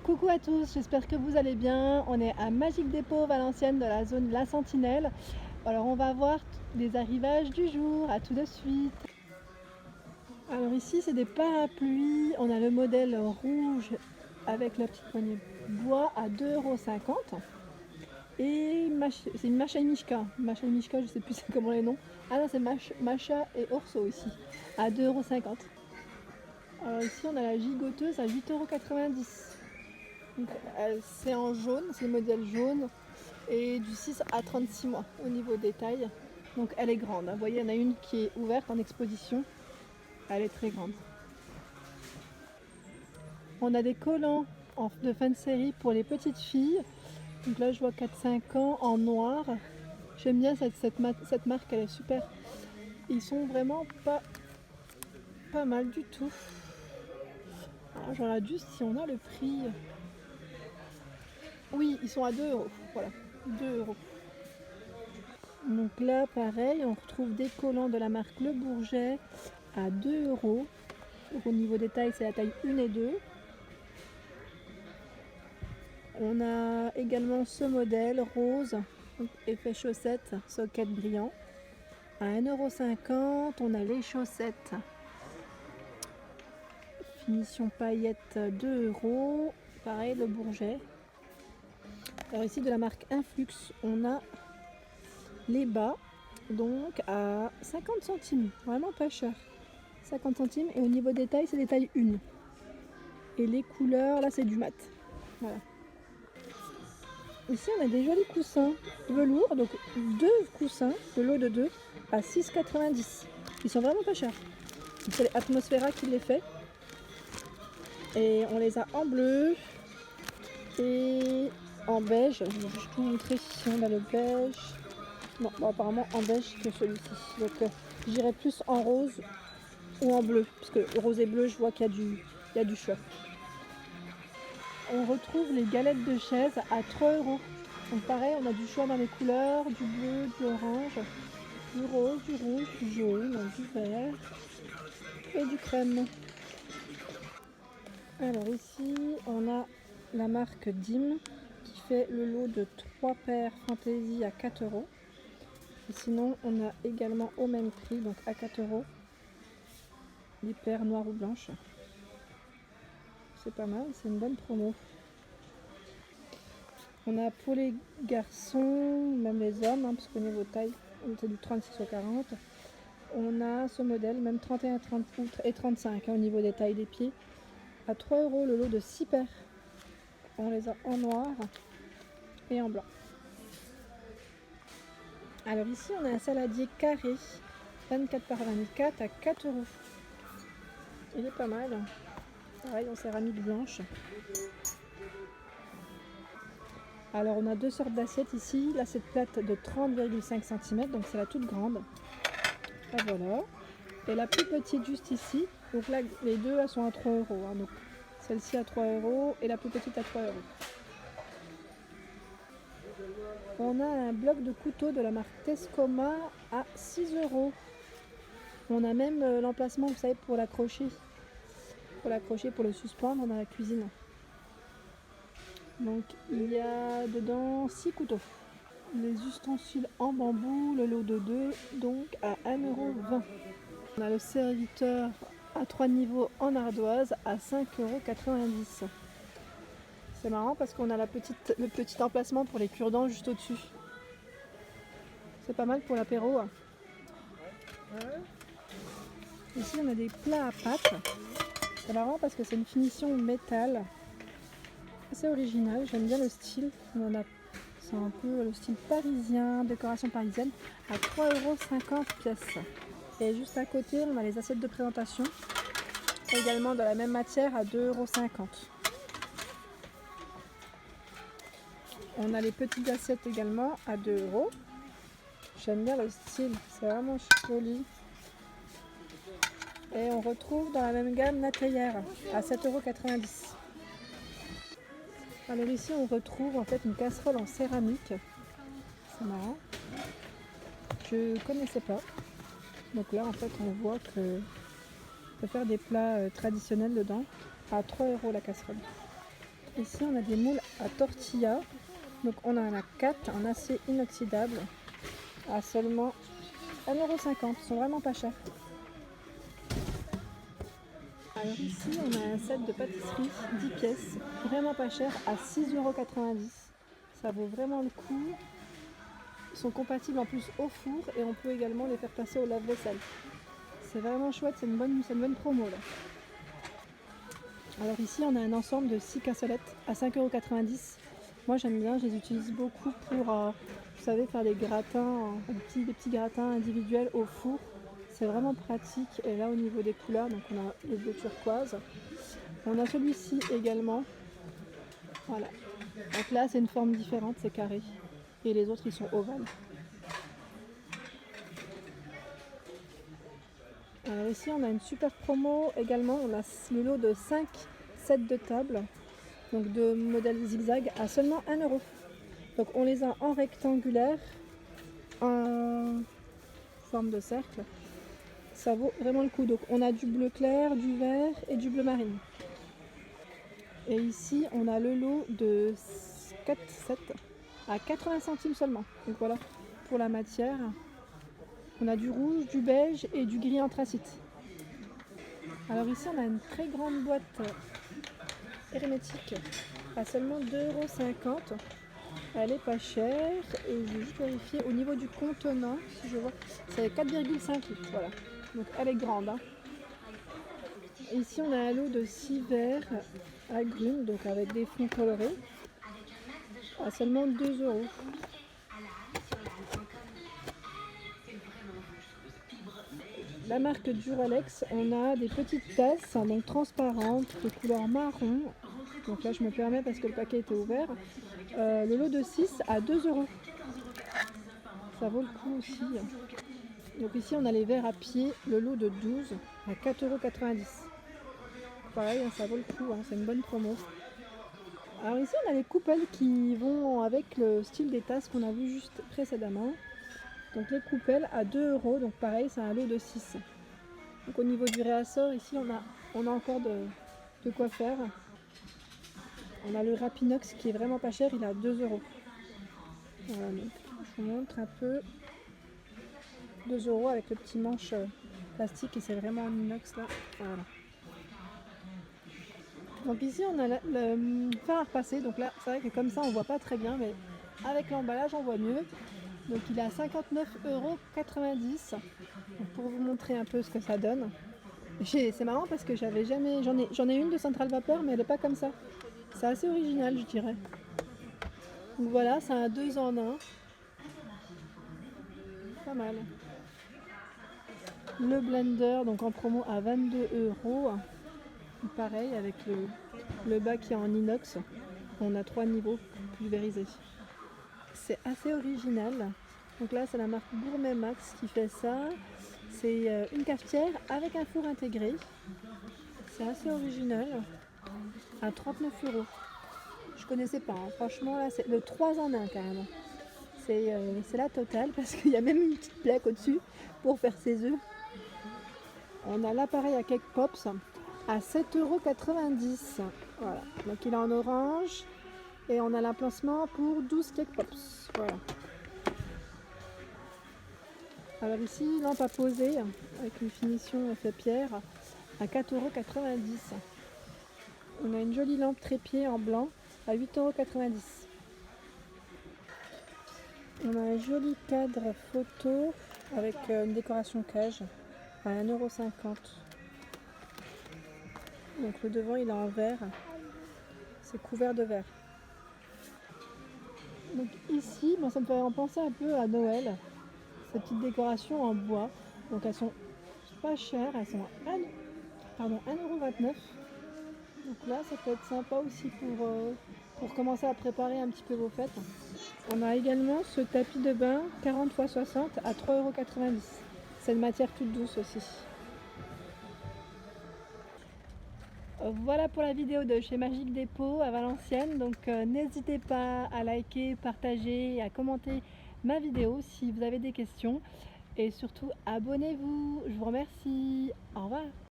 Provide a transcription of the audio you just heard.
Coucou à tous, j'espère que vous allez bien. On est à Magique Dépôt Valenciennes de la zone La Sentinelle. Alors on va voir les arrivages du jour, à tout de suite. Alors ici c'est des parapluies, on a le modèle rouge avec la petite poignée bois à 2,50 €. Et c'est une Masha et Mishka, je sais plus c'est comment les noms. Ah non, c'est Masha et Orso ici, à 2,50 €. Alors ici on a la gigoteuse à 8,90 €. C'est en jaune, c'est le modèle jaune et du 6 à 36 mois au niveau des tailles. Donc elle est grande. Vous voyez, il y en a une qui est ouverte en exposition. Elle est très grande. On a des collants de fin de série pour les petites filles. Donc là je vois 4-5 ans en noir. J'aime bien cette marque, elle est super. Ils sont vraiment pas mal du tout. Alors, je regarde juste si on a le prix. Oui, ils sont à 2 €. Voilà, 2 €. Donc là, pareil, on retrouve des collants de la marque Le Bourget à 2 €. Donc au niveau des tailles, c'est la taille 1 et 2. On a également ce modèle rose, effet chaussette, socket brillant, à 1,50 €. On a les chaussettes, finition paillettes, 2 €. Pareil, Le Bourget. Alors ici, de la marque Influx, on a les bas, donc à 50 centimes, vraiment pas cher. 50 centimes, et au niveau des tailles, c'est des tailles 1. Et les couleurs, là c'est du mat. Voilà. Ici on a des jolis coussins velours, donc 2 coussins, de lot de 2 à 6,90 €. Ils sont vraiment pas chers. C'est Atmosphera qui les fait. Et on les a en bleu et en beige. Je vais juste vous montrer si on a le beige. Non, bon, apparemment en beige que celui-ci. Donc j'irai plus en rose ou en bleu, parce que rose et bleu, je vois qu'il y a du choix. On retrouve les galettes de chaise à 3 €. Donc pareil, on a du choix dans les couleurs, du bleu, du orange, du rose, du rouge, du jaune, du vert et du crème. Alors ici, on a la marque Dim qui fait le lot de 3 paires fantaisie à 4 €. Et sinon, on a également au même prix, donc à 4 €, les paires noires ou blanches. C'est pas mal, c'est une bonne promo. On a pour les garçons, même les hommes, parce qu'au niveau taille, c'est du 36 au 40. On a ce modèle, même 31 et 35 au niveau des tailles des pieds, à 3 € le lot de 6 paires. On les a en noir et en blanc. Alors ici, on a un saladier carré, 24 par 24 à 4 €. Il est pas mal. Pareil, en céramique blanche. Alors on a deux sortes d'assiettes ici. Là, cette plate de 30,5 cm, donc c'est la toute grande. Ah, voilà. Et la plus petite juste ici. Donc là, les deux elles sont à 3 €. Hein. Donc celle-ci à 3 € et la plus petite à 3 €. On a un bloc de couteau de la marque Tescoma à 6 €. On a même l'emplacement, vous savez, pour l'accrocher. Pour l'accrocher, pour le suspendre dans la cuisine. Donc il y a dedans 6 couteaux. Les ustensiles en bambou, le lot de 2, donc à 1,20 €. On a le serviteur à 3 niveaux en ardoise à 5,90 €. C'est marrant parce qu'on a le petit emplacement pour les cure-dents juste au-dessus. C'est pas mal pour l'apéro. Ici on a des plats à pâtes. C'est marrant parce que c'est une finition métal. Assez original, j'aime bien le style. C'est un peu le style parisien, décoration parisienne, à 3,50 € pièce. Et juste à côté, on a les assiettes de présentation, également de la même matière à 2,50 €. On a les petites assiettes également à 2 €. J'aime bien le style, c'est vraiment joli. Et on retrouve dans la même gamme la théière à 7,90 €. Alors ici on retrouve en fait une casserole en céramique. C'est marrant. Je connaissais pas. Donc là en fait on voit que on peut faire des plats traditionnels dedans à 3 € la casserole. Ici on a des moules à tortilla. Donc on en a 4 en acier inoxydable à seulement 1,50 €. Ils sont vraiment pas chers. Alors ici on a un set de pâtisserie 10 pièces, vraiment pas cher, à 6,90 €. Ça vaut vraiment le coup. Ils sont compatibles en plus au four et on peut également les faire passer au lave-vaisselle. C'est vraiment chouette, c'est une bonne promo là. Alors ici on a un ensemble de 6 cassolettes à 5,90 €. Moi j'aime bien, je les utilise beaucoup pour, vous savez, faire des gratins, des petits gratins individuels au four. C'est vraiment pratique. Et là au niveau des couleurs, donc on a les bleus turquoise. On a celui-ci également. Voilà. Donc là c'est une forme différente, c'est carré. Et les autres ils sont ovales. Alors ici on a une super promo également. On a le lot de 5 sets de table. Donc de modèle zigzag à seulement 1 €. Donc on les a en rectangulaire, en forme de cercle. Ça vaut vraiment le coup. Donc on a du bleu clair, du vert et du bleu marine. Et ici on a le lot de 4 sets à 80 centimes seulement. Donc voilà, pour la matière. On a du rouge, du beige et du gris anthracite. Alors ici on a une très grande boîte hermétique à seulement 2,50 €. Elle est pas chère et je vais juste vérifier au niveau du contenant, si je vois, c'est 4,5 litres, voilà. Donc elle est grande. Hein. Ici on a un lot de 6 verres agrumes, donc avec des fonds colorés, à seulement 2 €. La marque Duralex, on a des petites tasses donc transparentes de couleur marron. Donc là je me permets parce que le paquet était ouvert. Le lot de 6 à 2 €. Ça vaut le coup aussi. Donc ici on a les verres à pied, le lot de 12 à 4,90 €. Pareil, ça vaut le coup, c'est une bonne promo. Alors ici on a les coupelles qui vont avec le style des tasses qu'on a vu juste précédemment. Donc les coupelles à 2 €, donc pareil c'est un lot de 6. Donc au niveau du réassort ici on a encore de quoi faire. On a le Rapinox qui est vraiment pas cher, il est à 2 €. Voilà, donc je vous montre un peu. 2 € avec le petit manche plastique et c'est vraiment en inox là. Voilà. Donc ici on a le fer à repasser, donc là c'est vrai que comme ça on voit pas très bien, mais avec l'emballage on voit mieux. Donc il est à 59,90 €. Pour vous montrer un peu ce que ça donne. C'est marrant parce que j'en ai une de centrale vapeur, mais elle n'est pas comme ça. C'est assez original, je dirais. Donc voilà, c'est un 2 en 1. Pas mal. Le blender, donc en promo à 22 €. Pareil avec le bas qui est en inox. On a 3 niveaux pulvérisés. C'est assez original. Donc là c'est la marque Gourmet Max qui fait ça. C'est une cafetière avec un four intégré. C'est assez original. À 39 €. Je connaissais pas. Franchement là c'est le 3 en 1 carrément. C'est la totale parce qu'il y a même une petite plaque au-dessus pour faire ses œufs. On a l'appareil à cake pops à 7,90 €. Voilà. Donc il est en orange et on a l'emplacement pour 12 cake pops. Voilà. Alors ici, lampe à poser avec une finition effet pierre à 4,90 €. On a une jolie lampe trépied en blanc à 8,90 €. On a un joli cadre photo avec une décoration cage à 1,50 €. Donc le devant il est en verre, c'est couvert de verre. Donc ici, ça me fait penser un peu à Noël, ces petites décorations en bois. Donc elles sont pas chères, elles sont à 1,29 €. Donc là ça peut être sympa aussi pour commencer à préparer un petit peu vos fêtes. On a également ce tapis de bain 40 x 60 à 3,90 €. C'est une matière toute douce aussi. Voilà pour la vidéo de chez Magique Dépôt à Valenciennes. Donc n'hésitez pas à liker, partager et à commenter ma vidéo si vous avez des questions. Et surtout abonnez-vous. Je vous remercie. Au revoir.